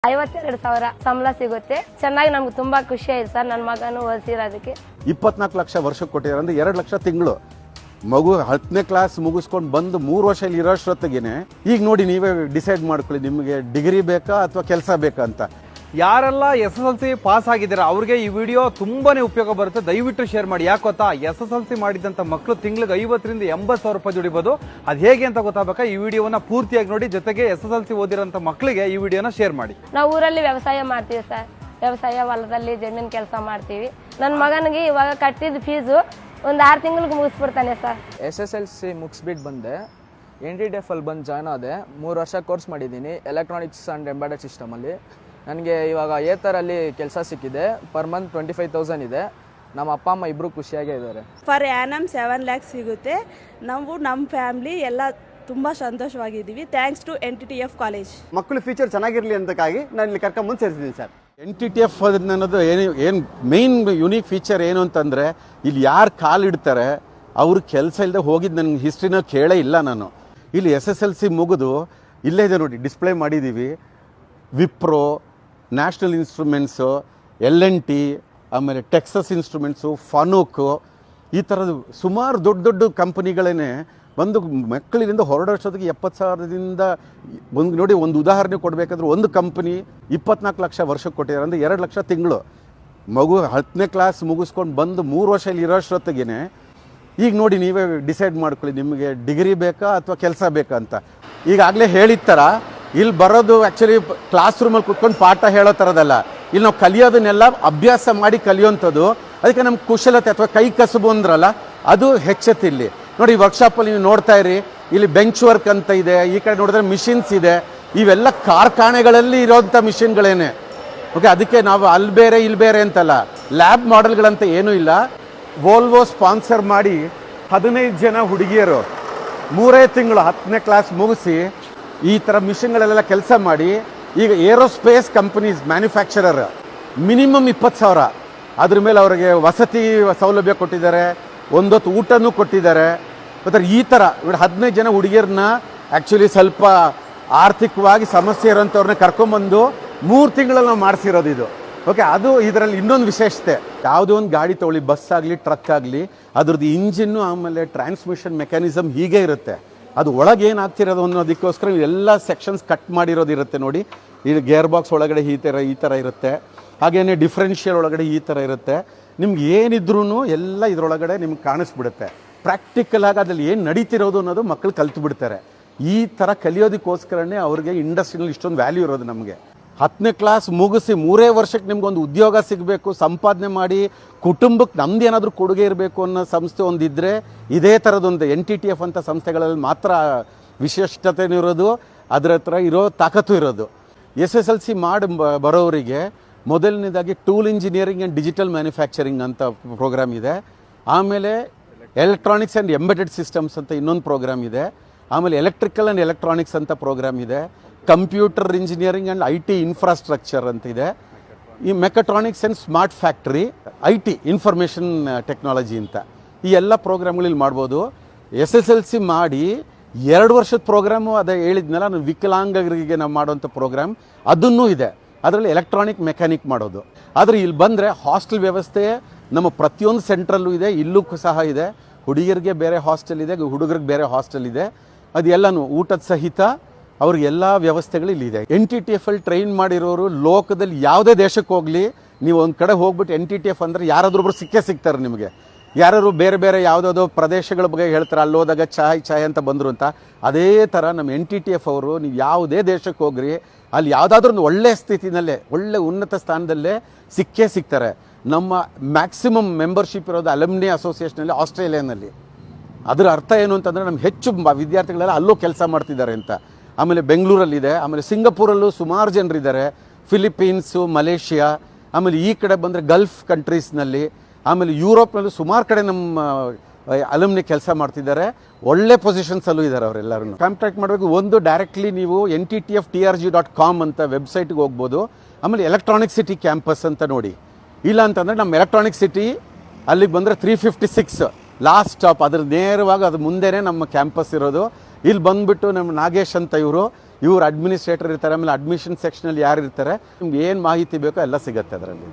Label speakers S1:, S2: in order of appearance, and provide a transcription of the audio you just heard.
S1: 52,000 ಸಂಬಳ ಸಿಗುತ್ತೆ. ಚೆನ್ನಾಗಿ ನಮ್ಗೆ ತುಂಬಾ ಖುಷಿ ಆಯ್ತು ಸರ್. ನನ್ನ ಮಗನು ಓದಿಸಿರೋದಕ್ಕೆ
S2: 24 ಲಕ್ಷ ವರ್ಷಕ್ಕೆ ಕೊಟ್ಟಿದ್ದಾರೆ ಅಂದ್ರೆ 2 ಲಕ್ಷ ತಿಂಗಳು. ಮಗು 10ನೇ ಕ್ಲಾಸ್ ಮುಗಿಸ್ಕೊಂಡು ಬಂದು 3 ವರ್ಷ ಇಲ್ಲಿ ಇರೋಷ್ಟೊತ್ತಿಗೆ ಈಗ ನೋಡಿ ನೀವೇ ಡಿಸೈಡ್ ಮಾಡ್ಕೊಳ್ಳಿ, ನಿಮಗೆ ಡಿಗ್ರಿ ಬೇಕಾ ಅಥವಾ ಕೆಲಸ ಬೇಕಾ ಅಂತ.
S3: ಯಾರೆಲ್ಲ SSLC ಪಾಸ್ ಆಗಿದ್ದಾರೆ ಅವ್ರಿಗೆ ಈ ವಿಡಿಯೋ ತುಂಬಾನೇ ಉಪಯೋಗ ಬರುತ್ತೆ. ದಯವಿಟ್ಟು ಶೇರ್ ಮಾಡಿ. ಯಾಕೆ ಗೊತ್ತಾ, SSLC ಮಾಡಿದಂತ ಮಕ್ಕಳು ತಿಂಗಳಿಗೆ 50,000 ರಿಂದ 80,000 ರೂಪಾಯಿ ದುಡಿಬಹುದು. ಅದು ಹೇಗೆ ಅಂತ ಗೊತ್ತಾಗಬೇಕಾ ಈ ವಿಡಿಯೋನ ಪೂರ್ತಿಯಾಗಿ ನೋಡಿ. ಜೊತೆಗೆ SSLC ಓದಿರೋಂಥ ಮಕ್ಕಳಿಗೆ ಈ ವಿಡಿಯೋನ ಶೇರ್ ಮಾಡಿ.
S1: ನಾವು ಊರಲ್ಲಿ ವ್ಯವಸಾಯ ಮಾಡ್ತೀವಿ ಸರ್. ವ್ಯವಸಾಯ ಹೊಲದಲ್ಲಿ ಜಮೀನು ಕೆಲಸ ಮಾಡ್ತೀವಿ. ನನ್ನ ಮಗನಿಗೆ ಇವಾಗ ಕಟ್ಟಿದ ಫೀಸು ಒಂದು 6 ತಿಂಗಳಿಗೆ ಮುಗಿಸ್ಬಿಡ್ತಾನೆ ಸರ್.
S4: SSLC ಮುಗಿಸ್ಬಿಟ್ಟು ಬಂದೆ. NTTF ಅಲ್ಲಿ ಬಂದು ಜಾಯ್ನ್ ಆದೆ. 3 ವರ್ಷ ಕೋರ್ಸ್ ಮಾಡಿದ್ದೀನಿ ಎಲೆಕ್ಟ್ರಾನಿಕ್ಸ್ ಆ್ಯಂಡ್ ಎಂಬೆಡೆಡ್ ಸಿಸ್ಟಮಲ್ಲಿ. ನನಗೆ ಇವಾಗ ಏತರಲ್ಲಿ ಕೆಲಸ ಸಿಕ್ಕಿದೆ. ಪರ್ ಮಂತ್ 25,000 ಇದೆ. ನಮ್ಮ ಅಪ್ಪ ಅಮ್ಮ ಇಬ್ಬರು ಖುಷಿಯಾಗೇ ಇದ್ದಾರೆ.
S5: ಫರ್ ಆ್ಯನಮ್ 7 lakhs ಸಿಗುತ್ತೆ. ನಾವು ನಮ್ಮ ಫ್ಯಾಮಿಲಿ ಎಲ್ಲ ತುಂಬ ಸಂತೋಷವಾಗಿದ್ದೀವಿ. Thanks to NTTF college.
S6: ಮಕ್ಕಳು ಫ್ಯೂಚರ್ ಚೆನ್ನಾಗಿರಲಿ ಅಂತಕ್ಕಾಗಿ ನಾನು ಇಲ್ಲಿ ಕರ್ಕೊಂಡ್ಬಂದು ಸೇರಿಸಿದ್ದೀನಿ ಸರ್.
S2: NTTF ಅನ್ನೋದು ಏನು ಮೇನ್ ಯುನೀಕ್ ಫೀಚರ್ ಏನು ಅಂತಂದರೆ, ಇಲ್ಲಿ ಯಾರು ಕಾಲಿಡ್ತಾರೆ ಅವ್ರ ಕೆಲಸ ಇಲ್ಲದೆ ಹೋಗಿದ್ದು ನನಗೆ ಹಿಸ್ಟ್ರಿನ ಕೇಳೇ ಇಲ್ಲ ನಾನು. ಇಲ್ಲಿ SSLC ಮುಗಿದು ಇಲ್ಲೇ ಇದೆ ನೋಡಿ, ಡಿಸ್ಪ್ಲೇ ಮಾಡಿದ್ದೀವಿ. ವಿಪ್ರೋ, ನ್ಯಾಷನಲ್ ಇನ್ಸ್ಟ್ರೂಮೆಂಟ್ಸು, L&T, ಆಮೇಲೆ ಟೆಕ್ಸಸ್ ಇನ್ಸ್ಟ್ರೂಮೆಂಟ್ಸು, ಫನೂಕು, ಈ ಥರದ್ದು ಸುಮಾರು ದೊಡ್ಡ ದೊಡ್ಡ ಕಂಪನಿಗಳೇ ಒಂದು ಮಕ್ಕಳಿಂದ ಹೊರಡೋಷ್ಟೊತ್ತಿಗೆ 70,000ದಿಂದ ಒಂದು ನೋಡಿ. ಒಂದು ಉದಾಹರಣೆ ಕೊಡಬೇಕಾದ್ರೆ ಒಂದು ಕಂಪನಿ 24 ಲಕ್ಷ ವರ್ಷಕ್ಕೆ ಕೊಟ್ಟಿದ್ದಾರೆ ಅಂದರೆ 2 ಲಕ್ಷ ತಿಂಗಳು. ಮಗು 10ನೇ ಕ್ಲಾಸ್ ಮುಗಿಸ್ಕೊಂಡು ಬಂದು 3 ವರ್ಷ ಇಲ್ಲಿ ಇರೋಷ್ಟೊತ್ತಿಗೆ ಈಗ ನೋಡಿ ನೀವೇ ಡಿಸೈಡ್ ಮಾಡ್ಕೊಳ್ಳಿ, ನಿಮಗೆ ಡಿಗ್ರಿ ಬೇಕಾ ಅಥವಾ ಕೆಲಸ ಬೇಕಾ ಅಂತ. ಈಗಾಗಲೇ ಹೇಳಿದ ಥರ ಇಲ್ಲಿ ಬರೋದು ಆ್ಯಕ್ಚುಲಿ ಕ್ಲಾಸ್ ರೂಮಲ್ಲಿ ಕುತ್ಕೊಂಡು ಪಾಠ ಹೇಳೋ ಥರದಲ್ಲ. ಇಲ್ಲಿ ನಾವು ಕಲಿಯೋದನ್ನೆಲ್ಲ ಅಭ್ಯಾಸ ಮಾಡಿ ಕಲಿಯೋಂಥದ್ದು. ಅದಕ್ಕೆ ನಮ್ಮ ಕುಶಲತೆ ಅಥವಾ ಕೈ ಕಸುಬು ಅಂದ್ರಲ್ಲ, ಅದು ಹೆಚ್ಚುತ್ತೆ ಇಲ್ಲಿ ನೋಡಿ. ಈ ವರ್ಕ್ಶಾಪಲ್ಲಿ ನೀವು ನೋಡ್ತಾ ಇರಿ, ಇಲ್ಲಿ ಬೆಂಚ್ ವರ್ಕ್ ಅಂತ ಇದೆ, ಈ ಕಡೆ ನೋಡಿದ್ರೆ ಮಿಷಿನ್ಸ್ ಇದೆ. ಇವೆಲ್ಲ ಕಾರ್ಖಾನೆಗಳಲ್ಲಿ ಇರೋಂಥ ಮಿಷಿನ್ಗಳೇನೆ. ಓಕೆ, ಅದಕ್ಕೆ ನಾವು ಅಲ್ಲಿ ಬೇರೆ ಇಲ್ಲಿ ಬೇರೆ ಅಂತಲ್ಲ, ಲ್ಯಾಬ್ ಮಾಡೆಲ್ಗಳಂತ ಏನೂ ಇಲ್ಲ. ವೋಲ್ವೋ ಸ್ಪಾನ್ಸರ್ ಮಾಡಿ 15 ಜನ ಹುಡುಗಿಯರು 3 ತಿಂಗಳು 10ನೇ ಕ್ಲಾಸ್ ಮುಗಿಸಿ ಈ ಥರ ಮಿಷಿನ್ಗಳೆಲ್ಲ ಕೆಲಸ ಮಾಡಿ ಈಗ ಏರೋಸ್ಪೇಸ್ ಕಂಪನೀಸ್ ಮ್ಯಾನುಫ್ಯಾಕ್ಚರರ್ ಮಿನಿಮಮ್ 20,000. ಅದ್ರ ಮೇಲೆ ಅವರಿಗೆ ವಸತಿ ಸೌಲಭ್ಯ ಕೊಟ್ಟಿದ್ದಾರೆ, ಒಂದೊತ್ತು ಊಟನೂ ಕೊಟ್ಟಿದ್ದಾರೆ. ಮತ್ತು ಈ ಥರ 15 ಜನ ಹುಡುಗಿಯರನ್ನ ಆ್ಯಕ್ಚುಲಿ ಸ್ವಲ್ಪ ಆರ್ಥಿಕವಾಗಿ ಸಮಸ್ಯೆ ಇರೋಂಥವ್ರನ್ನ ಕರ್ಕೊಂಬಂದು 3 ತಿಂಗಳಲ್ಲಿ ನಾವು ಮಾಡಿಸಿರೋದು ಇದು. ಓಕೆ, ಅದು ಇದರಲ್ಲಿ ಇನ್ನೊಂದು ವಿಶೇಷತೆ. ಯಾವುದೋ ಒಂದು ಗಾಡಿ ತೊಗೊಳ್ಳಿ, ಬಸ್ ಆಗಲಿ ಟ್ರಕ್ ಆಗಲಿ, ಅದ್ರದ್ದು ಇಂಜಿನ್ನು ಆಮೇಲೆ ಟ್ರಾನ್ಸ್ಮಿಷನ್ ಮೆಕ್ಯಾನಿಸಮ್ ಹೀಗೆ ಇರುತ್ತೆ. ಅದು ಒಳಗೆ ಏನಾಗ್ತಿರೋದು ಅನ್ನೋದಕ್ಕೋಸ್ಕರ ಎಲ್ಲ ಸೆಕ್ಷನ್ಸ್ ಕಟ್ ಮಾಡಿರೋದಿರುತ್ತೆ ನೋಡಿ. ಇದು ಗೇರ್ ಬಾಕ್ಸ್ ಒಳಗಡೆ ಈ ಥರ ಇರುತ್ತೆ. ಹಾಗೇನೆ ಡಿಫ್ರೆನ್ಷಿಯಲ್ ಒಳಗಡೆ ಈ ಥರ ಇರುತ್ತೆ. ನಿಮ್ಗೆ ಏನಿದ್ರೂ ಎಲ್ಲ ಇದರೊಳಗಡೆ ನಿಮ್ಗೆ ಕಾಣಿಸ್ಬಿಡುತ್ತೆ. ಪ್ರಾಕ್ಟಿಕಲ್ ಆಗಿ ಅದ್ರಲ್ಲಿ ಏನು ನಡೀತಿರೋದು ಅನ್ನೋದು ಮಕ್ಕಳು ಕಲ್ತು ಬಿಡ್ತಾರೆ. ಈ ಥರ ಕಲಿಯೋದಕ್ಕೋಸ್ಕರನೇ ಅವ್ರಿಗೆ ಇಂಡಸ್ಟ್ರಿನಲ್ಲಿ ಇಷ್ಟೊಂದು ವ್ಯಾಲ್ಯೂ ಇರೋದು. ನಮಗೆ 10ನೇ ಕ್ಲಾಸ್ ಮುಗಿಸಿ 3 ವರ್ಷಕ್ಕೆ ನಿಮ್ಗೊಂದು ಉದ್ಯೋಗ ಸಿಗಬೇಕು, ಸಂಪಾದನೆ ಮಾಡಿ ಕುಟುಂಬಕ್ಕೆ ನಮ್ದು ಏನಾದರೂ ಕೊಡುಗೆ ಇರಬೇಕು ಅನ್ನೋ ಸಂಸ್ಥೆ ಒಂದಿದ್ದರೆ ಇದೇ ಥರದೊಂದು NTTF ಅಂತ ಸಂಸ್ಥೆಗಳಲ್ಲಿ ಮಾತ್ರ ವಿಶಿಷ್ಟತೆನೂ ಇರೋದು, ಅದರ ಹತ್ರ ಇರೋ ತಾಕತ್ತು ಇರೋದು. SSLC ಮಾಡಿ ಬರೋರಿಗೆ ಮೊದಲನೇದಾಗಿ tool engineering and digital manufacturing ಅಂತ ಪ್ರೋಗ್ರಾಮ್ ಇದೆ. ಆಮೇಲೆ ಎಲೆಕ್ಟ್ರಾನಿಕ್ಸ್ ಆ್ಯಂಡ್ ಎಂಬೆಡೆಡ್ ಸಿಸ್ಟಮ್ಸ್ ಅಂತ ಇನ್ನೊಂದು ಪ್ರೋಗ್ರಾಮ್ ಇದೆ. ಆಮೇಲೆ ಎಲೆಕ್ಟ್ರಿಕಲ್ ಆ್ಯಂಡ್ ಎಲೆಕ್ಟ್ರಾನಿಕ್ಸ್ ಅಂತ ಪ್ರೋಗ್ರಾಮ್ ಇದೆ. Computer engineering and IT infrastructure ಅಂತ ಇದೆ. ಈ mechatronics and smart factory, IT information technology ಅಂತ ಈ ಎಲ್ಲ ಪ್ರೋಗ್ರಾಮ್ಗಳಲ್ಲಿ ಮಾಡ್ಬೋದು. SSLC ಮಾಡಿ 2 ವರ್ಷದ ಪ್ರೋಗ್ರಾಮು ಅದೇ ಹೇಳಿದ್ನಲ್ಲ, ನಾನು ವಿಕಲಾಂಗರಿಗೆ ನಾವು ಮಾಡೋಂಥ ಪ್ರೋಗ್ರಾಮ್ ಅದನ್ನೂ ಇದೆ. ಅದರಲ್ಲಿ ಎಲೆಕ್ಟ್ರಾನಿಕ್ ಮೆಕ್ಯಾನಿಕ್ ಮಾಡೋದು. ಆದರೆ ಇಲ್ಲಿ ಬಂದರೆ ಹಾಸ್ಟೆಲ್ ವ್ಯವಸ್ಥೆ ನಮ್ಮ ಪ್ರತಿಯೊಂದು ಸೆಂಟ್ರಲ್ಲೂ ಇದೆ, ಇಲ್ಲೂ ಸಹ ಇದೆ. ಹುಡುಗಿಯರಿಗೆ ಬೇರೆ ಹಾಸ್ಟೆಲ್ ಇದೆ, ಹುಡುಗರಿಗೆ ಬೇರೆ ಹಾಸ್ಟೆಲ್ ಇದೆ. ಅದೆಲ್ಲನೂ ಊಟದ ಸಹಿತ ಅವ್ರಿಗೆ ಎಲ್ಲ ವ್ಯವಸ್ಥೆಗಳು ಇಲ್ಲಿದೆ. NTTF ಅಲ್ಲಿ ಟ್ರೈನ್ ಮಾಡಿರೋರು ಲೋಕದಲ್ಲಿ ಯಾವುದೇ ದೇಶಕ್ಕೆ ಹೋಗಲಿ, ನೀವು ಒಂದು ಕಡೆ ಹೋಗ್ಬಿಟ್ಟು NTTF ಅಂದರೆ ಯಾರಾದ್ರೊಬ್ರು ಸಿಗ್ತಾರೆ ನಿಮಗೆ. ಯಾರು ಬೇರೆ ಬೇರೆ ಯಾವುದಾದೋ ಪ್ರದೇಶಗಳ ಬಗ್ಗೆ ಹೇಳ್ತಾರೆ, ಅಲ್ಲಿ ಹೋದಾಗ ಚಾಯ್ ಅಂತ ಬಂದರು ಅಂತ. ಅದೇ ಥರ ನಮ್ಮ NTTF ಅವರು ನೀವು ಯಾವುದೇ ದೇಶಕ್ಕೆ ಹೋಗ್ರಿ, ಅಲ್ಲಿ ಯಾವುದಾದ್ರೂ ಒಂದು ಒಳ್ಳೆಯ ಸ್ಥಿತಿನಲ್ಲೇ ಒಳ್ಳೆ ಉನ್ನತ ಸ್ಥಾನದಲ್ಲೇ ಸಿಗ್ತಾರೆ. ನಮ್ಮ ಮ್ಯಾಕ್ಸಿಮಮ್ ಮೆಂಬರ್ಶಿಪ್ ಇರೋದು ಅಲಮ್ನಿ ಅಸೋಸಿಯೇಷನಲ್ಲಿ ಆಸ್ಟ್ರೇಲಿಯಾನಲ್ಲಿ. ಅದರ ಅರ್ಥ ಏನು ಅಂತಂದರೆ ನಮ್ಗೆ ಹೆಚ್ಚು ವಿದ್ಯಾರ್ಥಿಗಳೆಲ್ಲ ಅಲ್ಲೂ ಕೆಲಸ ಮಾಡ್ತಿದ್ದಾರೆ ಅಂತ. ಆಮೇಲೆ ಬೆಂಗಳೂರಲ್ಲಿದೆ, ಆಮೇಲೆ ಸಿಂಗಪೂರಲ್ಲೂ ಸುಮಾರು ಜನರಿದ್ದಾರೆ, ಫಿಲಿಪೀನ್ಸು, ಮಲೇಷಿಯಾ, ಆಮೇಲೆ ಈ ಕಡೆ ಬಂದರೆ ಗಲ್ಫ್ ಕಂಟ್ರೀಸ್ನಲ್ಲಿ, ಆಮೇಲೆ ಯುರೋಪ್ನಲ್ಲೂ ಸುಮಾರು ಕಡೆ ನಮ್ಮ ಅಲಮ್ನಿ ಕೆಲಸ ಮಾಡ್ತಿದ್ದಾರೆ. ಒಳ್ಳೆ ಪೊಸಿಷನ್ಸಲ್ಲೂ ಇದ್ದಾರೆ ಅವರೆಲ್ಲರೂ. ಕಾಂಟ್ಯಾಕ್ಟ್ ಮಾಡಬೇಕು. ಒಂದು ಡೈರೆಕ್ಟ್ಲಿ ನೀವು NTTFTRG.com ಅಂತ ವೆಬ್ಸೈಟ್ಗೆ ಹೋಗ್ಬೋದು. ಆಮೇಲೆ ಎಲೆಕ್ಟ್ರಾನಿಕ್ ಸಿಟಿ ಕ್ಯಾಂಪಸ್ ಅಂತ ನೋಡಿ. ಇಲ್ಲ ಅಂತಂದರೆ ನಮ್ಮ ಎಲೆಕ್ಟ್ರಾನಿಕ್ ಸಿಟಿ ಅಲ್ಲಿಗೆ ಬಂದರೆ 356 ಲಾಸ್ಟ್ ಸ್ಟಾಪ್, ಅದ್ರ ನೇರವಾಗಿ ಅದು ಮುಂದೆನೇ ನಮ್ಮ ಕ್ಯಾಂಪಸ್ ಇರೋದು. ಇಲ್ಲಿ ಬಂದುಬಿಟ್ಟು ನಮ್ಮ ನಾಗೇಶ್ ಅಂತ ಇವರು ಇವ್ರು ಅಡ್ಮಿನಿಸ್ಟ್ರೇಟರ್ ಇರ್ತಾರೆ, ಆಮೇಲೆ ಅಡ್ಮಿಷನ್ ಸೆಕ್ಷನಲ್ಲಿ ಯಾರು ಇರ್ತಾರೆ, ನಿಮ್ಗೆ ಏನು ಮಾಹಿತಿ ಬೇಕೋ ಎಲ್ಲ ಸಿಗುತ್ತೆ ಅದರಲ್ಲಿ.